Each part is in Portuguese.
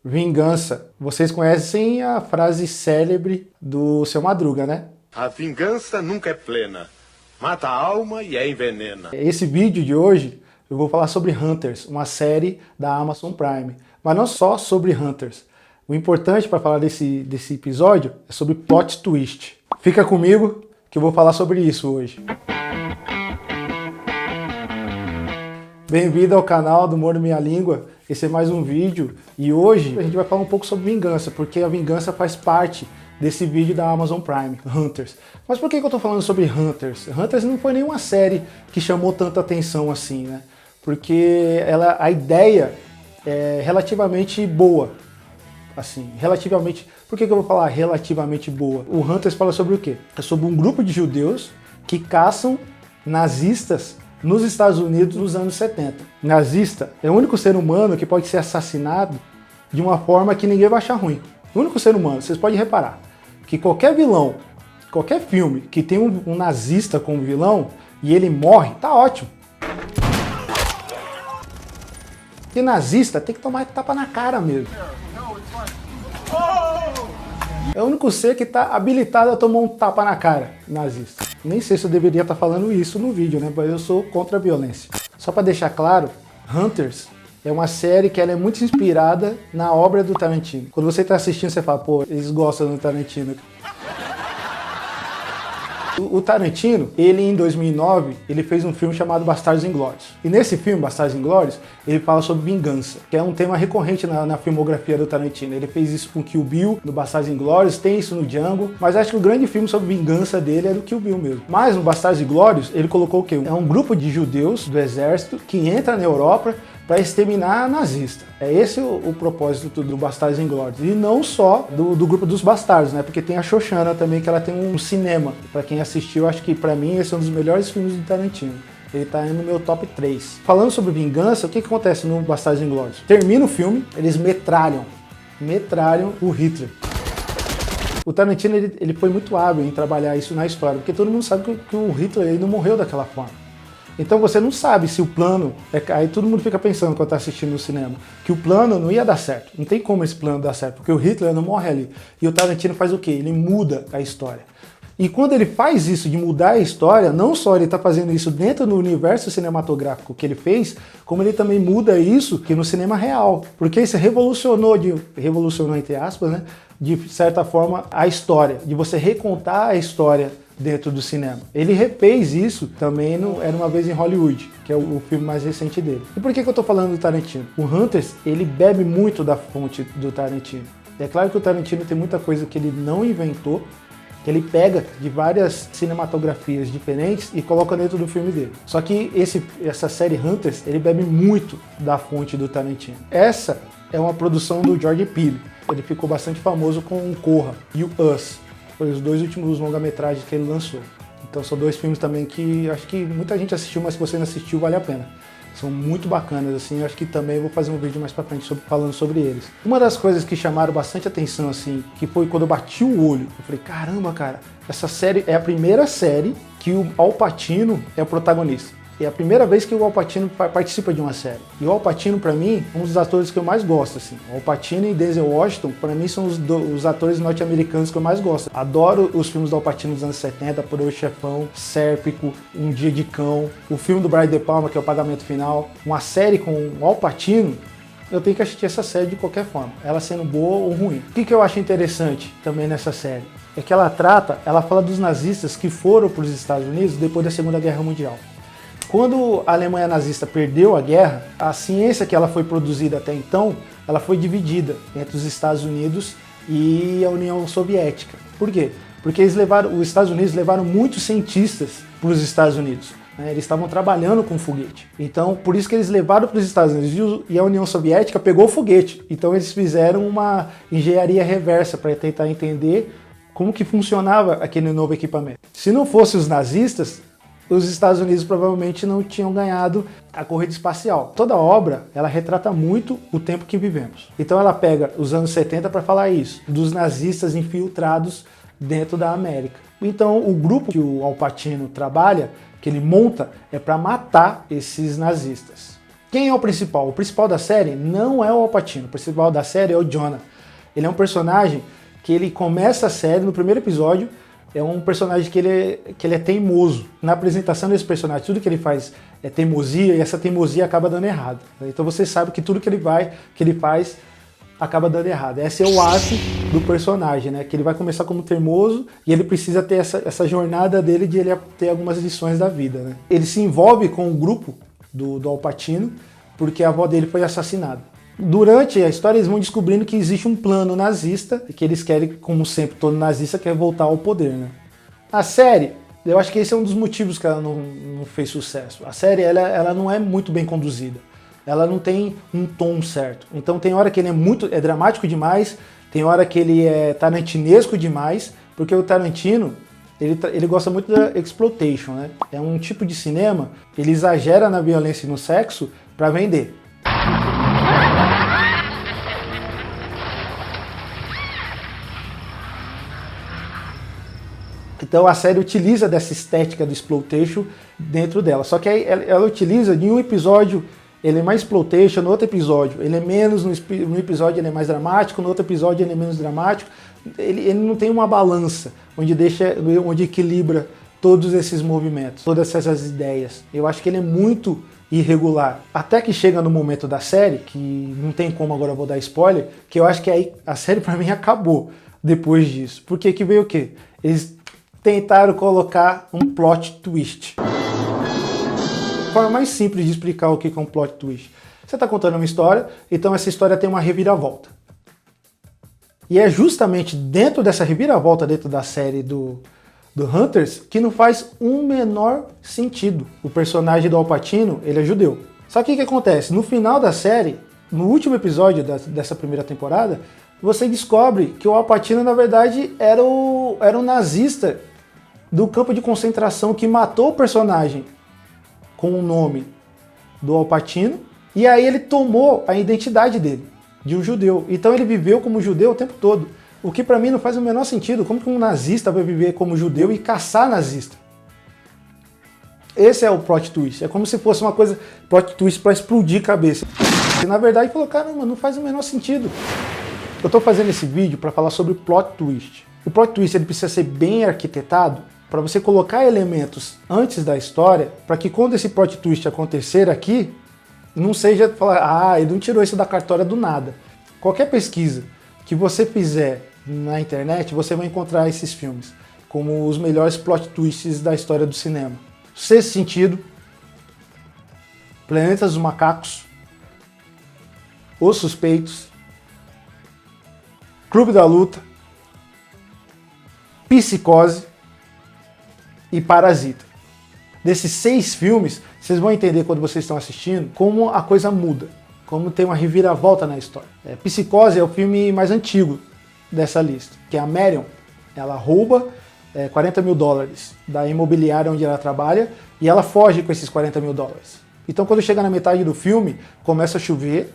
Vingança. Vocês conhecem a frase célebre do Seu Madruga, né? A vingança nunca é plena. Mata a alma e a envenena. Esse vídeo de hoje eu vou falar sobre Hunters, uma série da Amazon Prime. Mas não só sobre Hunters. O importante para falar desse episódio é sobre plot twist. Fica comigo que eu vou falar sobre isso hoje. Bem-vindo ao canal do Humor Minha Língua. Esse é mais um vídeo e hoje a gente vai falar um pouco sobre vingança, porque a vingança faz parte desse vídeo da Amazon Prime, Hunters. Mas por que eu tô falando sobre Hunters? Hunters não foi nenhuma série que chamou tanta atenção assim, né? Porque a ideia é relativamente boa. Assim, relativamente... Por que eu vou falar relativamente boa? O Hunters fala sobre o quê? É sobre um grupo de judeus que caçam nazistas nos Estados Unidos nos anos 70. Nazista é o único ser humano que pode ser assassinado de uma forma que ninguém vai achar ruim. O único ser humano, vocês podem reparar, que qualquer vilão, qualquer filme que tem um nazista como vilão e ele morre, tá ótimo. Porque nazista tem que tomar tapa na cara mesmo. É o único ser que está habilitado a tomar um tapa na cara, nazista. Nem sei se eu deveria estar falando isso no vídeo, né? Mas eu sou contra a violência. Só para deixar claro, Hunters é uma série que ela é muito inspirada na obra do Tarantino. Quando você está assistindo, você fala, pô, eles gostam do Tarantino. O Tarantino, ele em 2009, ele fez um filme chamado Bastardos Inglórios. E nesse filme, Bastardos Inglórios, ele fala sobre vingança, que é um tema recorrente na filmografia do Tarantino. Ele fez isso com Kill Bill, no Bastardos Inglórios, tem isso no Django, mas acho que o grande filme sobre vingança dele é do Kill Bill mesmo. Mas no Bastardos Inglórios, ele colocou o quê? É um grupo de judeus do exército que entra na Europa para exterminar nazista. É esse o propósito do Bastardos Inglórios. E não só do grupo dos bastardos, né? Porque tem a Xoxana também, que ela tem um cinema. Para quem assistiu, acho que para mim esse é um dos melhores filmes do Tarantino. Ele tá no meu top 3. Falando sobre vingança, o que acontece no Bastardos Inglórios? Termina o filme, eles metralham o Hitler. O Tarantino ele foi muito hábil em trabalhar isso na história, porque todo mundo sabe que o Hitler ele não morreu daquela forma. Então você não sabe se o plano... Aí todo mundo fica pensando quando está assistindo no cinema, que o plano não ia dar certo. Não tem como esse plano dar certo, porque o Hitler não morre ali. E o Tarantino faz o quê? Ele muda a história. E quando ele faz isso de mudar a história, não só ele está fazendo isso dentro do universo cinematográfico que ele fez, como ele também muda isso que no cinema real. Porque isso revolucionou entre aspas, né, de certa forma, a história. De você recontar a história dentro do cinema. Ele refez isso também no Era Uma Vez em Hollywood, que é o filme mais recente dele. E por que eu tô falando do Tarantino? O Hunters, ele bebe muito da fonte do Tarantino. É claro que o Tarantino tem muita coisa que ele não inventou, que ele pega de várias cinematografias diferentes e coloca dentro do filme dele. Só que essa série Hunters, ele bebe muito da fonte do Tarantino. Essa é uma produção do Jordan Peele. Ele ficou bastante famoso com o Corra e o Us. Foi os dois últimos longa-metragens que ele lançou. Então são dois filmes também que acho que muita gente assistiu, mas se você não assistiu, vale a pena. São muito bacanas, assim, acho que também vou fazer um vídeo mais pra frente falando sobre eles. Uma das coisas que chamaram bastante atenção, assim, que foi quando eu bati o olho, eu falei, caramba, cara, essa série é a primeira série que o Al Pacino é o protagonista. É a primeira vez que o Al Pacino participa de uma série. E o Al Pacino, pra mim, é um dos atores que eu mais gosto, assim. O Al Pacino e Denzel Washington, pra mim, são os atores norte-americanos que eu mais gosto. Adoro os filmes do Al Pacino dos anos 70, Poderoso Chefão, Sérpico, Um Dia de Cão, o filme do Brian De Palma, que é O Pagamento Final. Uma série com o Al Pacino, eu tenho que assistir essa série de qualquer forma, ela sendo boa ou ruim. O que eu acho interessante também nessa série? É que ela fala dos nazistas que foram para os Estados Unidos depois da Segunda Guerra Mundial. Quando a Alemanha nazista perdeu a guerra, a ciência que ela foi produzida até então, ela foi dividida entre os Estados Unidos e a União Soviética. Por quê? Porque os Estados Unidos levaram muitos cientistas para os Estados Unidos. Né? Eles estavam trabalhando com foguete. Então, por isso que eles levaram para os Estados Unidos e a União Soviética pegou o foguete. Então, eles fizeram uma engenharia reversa para tentar entender como que funcionava aquele novo equipamento. Se não fossem os nazistas, os Estados Unidos provavelmente não tinham ganhado a corrida espacial. Toda a obra, ela retrata muito o tempo que vivemos. Então ela pega os anos 70 para falar isso, dos nazistas infiltrados dentro da América. Então o grupo que o Al Pacino trabalha, que ele monta, é para matar esses nazistas. Quem é o principal? O principal da série não é o Al Pacino, o principal da série é o Jonah. Ele é um personagem que ele começa a série no primeiro episódio, é um personagem que ele é teimoso. Na apresentação desse personagem, tudo que ele faz é teimosia, e essa teimosia acaba dando errado. Então você sabe que tudo que ele faz acaba dando errado. Esse é o ápice do personagem, né? Que ele vai começar como teimoso e ele precisa ter essa jornada dele de ele ter algumas lições da vida, né? Ele se envolve com o grupo do Al Pacino porque a avó dele foi assassinada. Durante a história eles vão descobrindo que existe um plano nazista e que eles querem, como sempre, todo nazista quer voltar ao poder, né? A série, eu acho que esse é um dos motivos que ela não fez sucesso. A série, ela não é muito bem conduzida. Ela não tem um tom certo. Então tem hora que ele é dramático demais, tem hora que ele é tarantinesco demais, porque o Tarantino, ele gosta muito da exploitation, né? É um tipo de cinema, ele exagera na violência e no sexo para vender. Então a série utiliza dessa estética do exploitation dentro dela. Só que aí ela utiliza em um episódio, ele é mais exploitation, no outro episódio ele é menos, no episódio ele é mais dramático, no outro episódio ele é menos dramático. Ele não tem uma balança onde equilibra todos esses movimentos, todas essas ideias. Eu acho que ele é muito irregular. Até que chega no momento da série, que não tem como agora eu vou dar spoiler, que eu acho que aí a série pra mim acabou depois disso. Porque que veio o quê? Eles tentaram colocar um plot twist. A forma mais simples de explicar o que é um plot twist. Você está contando uma história, então essa história tem uma reviravolta. E é justamente dentro dessa reviravolta, dentro da série do Hunters, que não faz um menor sentido. O personagem do Al Pacino, ele é judeu. Só que o que acontece? No final da série, no último episódio dessa primeira temporada, você descobre que o Al Pacino, na verdade, era um nazista do campo de concentração que matou o personagem com o nome do Al Pacino, e aí ele tomou a identidade dele, de um judeu. Então ele viveu como judeu o tempo todo, o que pra mim não faz o menor sentido. Como que um nazista vai viver como judeu e caçar nazista? Esse é o plot twist, é como se fosse uma coisa, plot twist pra explodir cabeça. E na verdade falou, caramba, não faz o menor sentido. Eu tô fazendo esse vídeo para falar sobre o plot twist. O plot twist ele precisa ser bem arquitetado para você colocar elementos antes da história, para que quando esse plot twist acontecer aqui, não seja falar, ele não tirou isso da cartola do nada. Qualquer pesquisa que você fizer na internet, você vai encontrar esses filmes como os melhores plot twists da história do cinema. Sexto Sentido, Planeta dos Macacos, Os Suspeitos, Clube da Luta, Psicose e Parasita. Desses 6 filmes, vocês vão entender quando vocês estão assistindo como a coisa muda, como tem uma reviravolta na história. Psicose é o filme mais antigo dessa lista, que é a Marion. Ela rouba $40 mil da imobiliária onde ela trabalha e ela foge com esses $40 mil. Então quando chega na metade do filme, começa a chover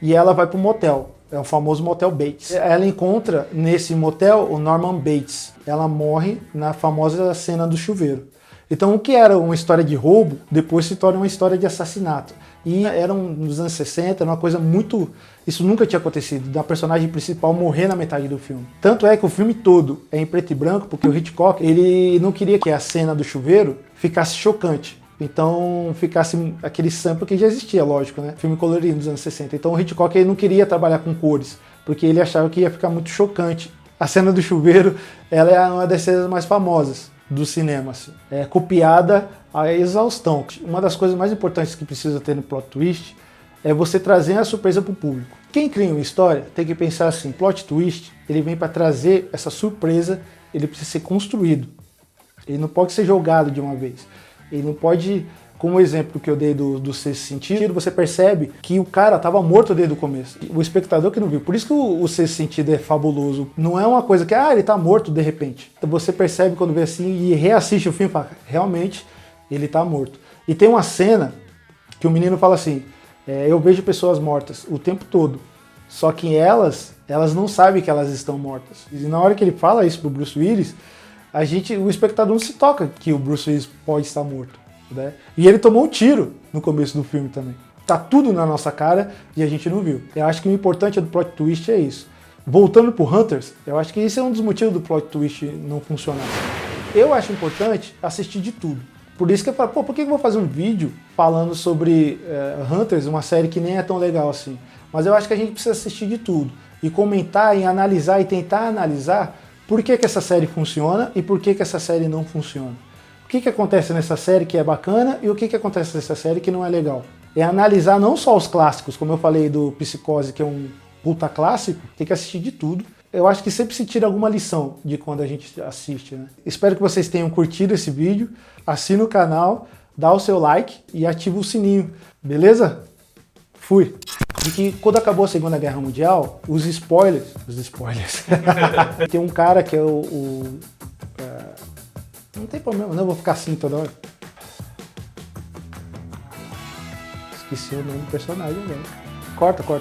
e ela vai para um motel. É o famoso motel Bates. Ela encontra nesse motel o Norman Bates. Ela morre na famosa cena do chuveiro. Então o que era uma história de roubo, depois se torna uma história de assassinato. E era nos anos 60, era uma coisa muito... Isso nunca tinha acontecido, da personagem principal morrer na metade do filme. Tanto é que o filme todo é em preto e branco, porque o Hitchcock, ele não queria que a cena do chuveiro ficasse chocante. Então ficasse aquele sample que já existia, lógico, né? Filme colorido dos anos 60. Então o Hitchcock ele não queria trabalhar com cores, porque ele achava que ia ficar muito chocante. A cena do chuveiro, ela é uma das cenas mais famosas do cinema, assim. É copiada à exaustão. Uma das coisas mais importantes que precisa ter no plot twist é você trazer a surpresa para o público. Quem cria uma história tem que pensar assim, plot twist, ele vem para trazer essa surpresa, ele precisa ser construído. Ele não pode ser jogado de uma vez. Ele não pode, como o exemplo que eu dei do Sexto Sentido, você percebe que o cara estava morto desde o começo. O espectador que não viu. Por isso que o Sexto Sentido é fabuloso. Não é uma coisa que, ele está morto de repente. Então você percebe quando vê assim e reassiste o filme e fala, realmente, ele está morto. E tem uma cena que o menino fala assim, eu vejo pessoas mortas o tempo todo, só que elas não sabem que elas estão mortas. E na hora que ele fala isso pro Bruce Willis, o espectador não se toca que o Bruce Willis pode estar morto, né? E ele tomou um tiro no começo do filme também. tá tudo na nossa cara e a gente não viu. Eu acho que o importante do plot twist é isso. Voltando pro Hunters, eu acho que esse é um dos motivos do plot twist não funcionar. Eu acho importante assistir de tudo. Por isso que eu falo, pô, por que eu vou fazer um vídeo falando sobre Hunters, uma série que nem é tão legal assim? Mas eu acho que a gente precisa assistir de tudo. E comentar, e analisar, e tentar analisar por que essa série funciona e por que essa série não funciona. O que acontece nessa série que é bacana e o que acontece nessa série que não é legal. É analisar não só os clássicos, como eu falei do Psicose, que é um puta clássico, tem que assistir de tudo. Eu acho que sempre se tira alguma lição de quando a gente assiste, né? Espero que vocês tenham curtido esse vídeo. Assina o canal, dá o seu like e ativa o sininho, beleza? Fui! De que quando acabou a Segunda Guerra Mundial, os spoilers... Tem um cara que é não tem problema, não vou ficar assim toda hora. Esqueci o nome do personagem agora. Corta tudo.